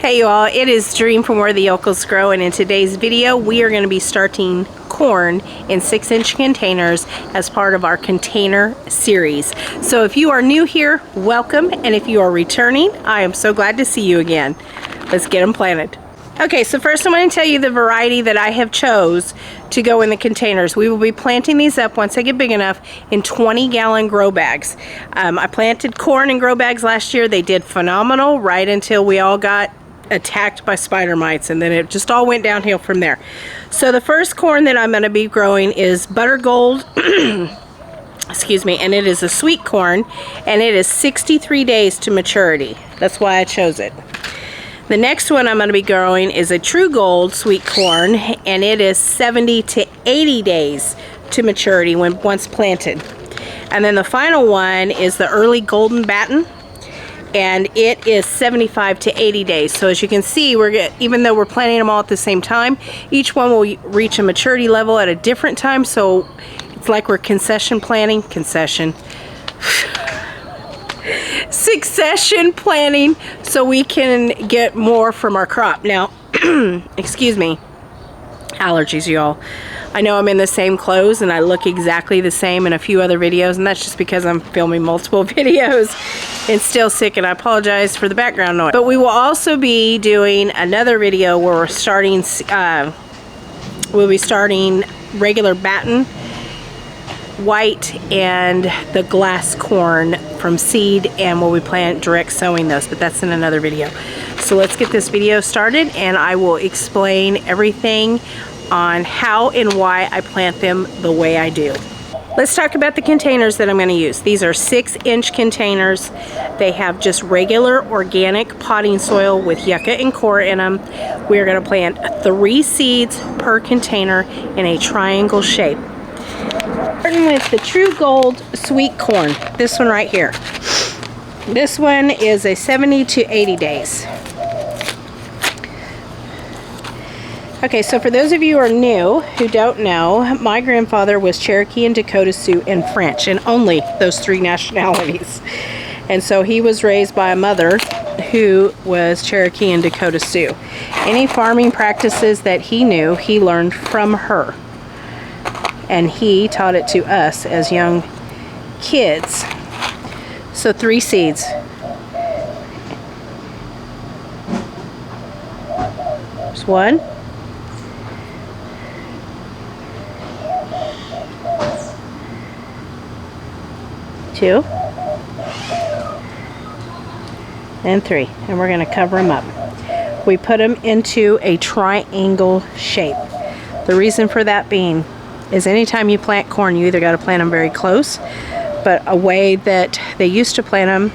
Hey you all, it is Dream from Where the Yokels Grow, and in today's video we are going to be starting corn in 6-inch containers as part of our container series. So if you are new here, welcome, and if you are returning, I am so glad to see you again. Let's get them planted. Okay, so first I'm going to tell you the variety that I have chose to go in the containers. We will be planting these up once they get big enough in 20-gallon grow bags. I planted corn in grow bags last year. They did phenomenal right until we all got attacked by spider mites, and then it just all went downhill from there. So the first corn that I'm going to be growing is Butter Gold, excuse me, and it is a sweet corn, and it is 63 days to maturity. That's why I chose it. The next one I'm going to be growing is a True Gold sweet corn, and it is 70 to 80 days to maturity when once planted. And then the final one is the Early Golden Batten, and it is 75 to 80 days. So as you can see, even though we're planting them all at the same time, each one will reach a maturity level at a different time. So it's like we're succession planting, so we can get more from our crop. Now, excuse me, allergies, y'all. I know I'm in the same clothes and I look exactly the same in a few other videos, and that's just because I'm filming multiple videos and still sick, and I apologize for the background noise. But we will also be doing another video where we'll be starting regular batten, white, and the glass corn from seed, and we'll be direct sowing those, but that's in another video. So let's get this video started, and I will explain everything on how and why I plant them the way I do. Let's talk about the containers that I'm going to use. These are 6-inch containers. They have just regular organic potting soil with yucca and coir in them. We're going to plant 3 seeds per container in a triangle shape. Starting with the True Gold sweet corn, this one right here. This one is a 70 to 80 days. Okay, so for those of you who are new, who don't know, my grandfather was Cherokee and Dakota Sioux and French, and only those 3 nationalities. And so he was raised by a mother who was Cherokee and Dakota Sioux. Any farming practices that he knew, he learned from her. And he taught it to us as young kids. So 3 seeds. There's 1. 2. And 3. And we're going to cover them up. We put them into a triangle shape. The reason for that being is anytime you plant corn, you either got to plant them very close, but a way that they used to plant them,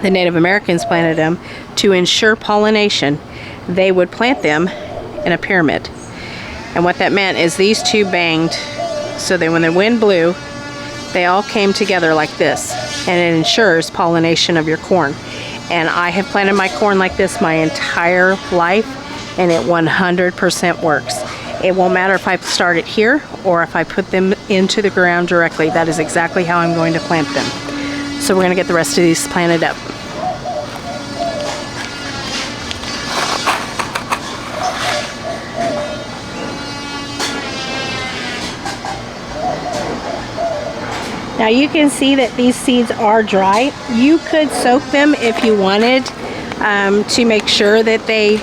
the Native Americans planted them, to ensure pollination, they would plant them in a pyramid. And what that meant is these 2 banged so that when the wind blew, they all came together like this, and it ensures pollination of your corn. And I have planted my corn like this my entire life, and it 100% works. It won't matter if I start it here or if I put them into the ground directly. That is exactly how I'm going to plant them. So we're going to get the rest of these planted up. Now you can see that these seeds are dry. You could soak them if you wanted to make sure that they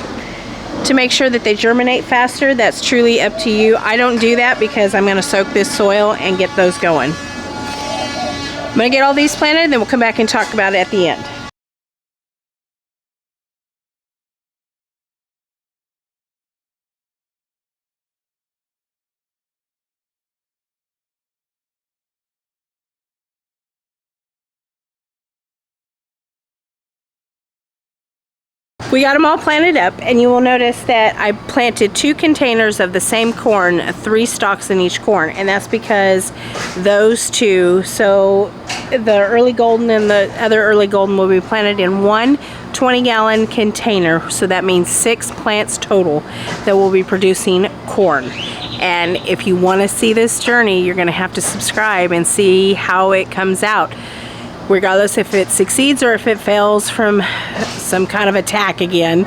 germinate faster. That's truly up to you. I don't do that because I'm going to soak this soil and get those going. I'm going to get all these planted, then we'll come back and talk about it at the end. We got them all planted up, and you will notice that I planted 2 containers of the same corn, 3 stalks in each corn, and that's because those 2, so the Early Golden and the other Early Golden, will be planted in 1 20-gallon container, so that means 6 plants total that will be producing corn. And if you want to see this journey, you're going to have to subscribe and see how it comes out. regardless if it succeeds or if it fails from some kind of attack again,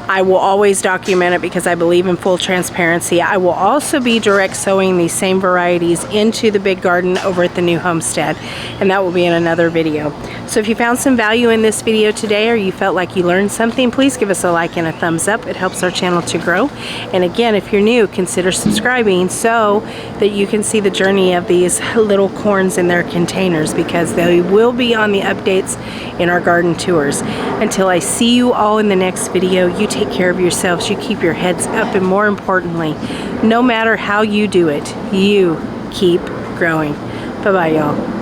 I will always document it because I believe in full transparency. I will also be direct sowing these same varieties into the big garden over at the new homestead, and that will be in another video. So if you found some value in this video today, or you felt like you learned something, please give us a like and a thumbs up. It helps our channel to grow. And again, if you're new, consider subscribing so that you can see the journey of these little corns in their containers, because they will be on the updates in our garden tours. Until I see you all in the next video, you take care of yourselves, you keep your heads up, and more importantly, no matter how you do it, you keep growing. Bye-bye, y'all.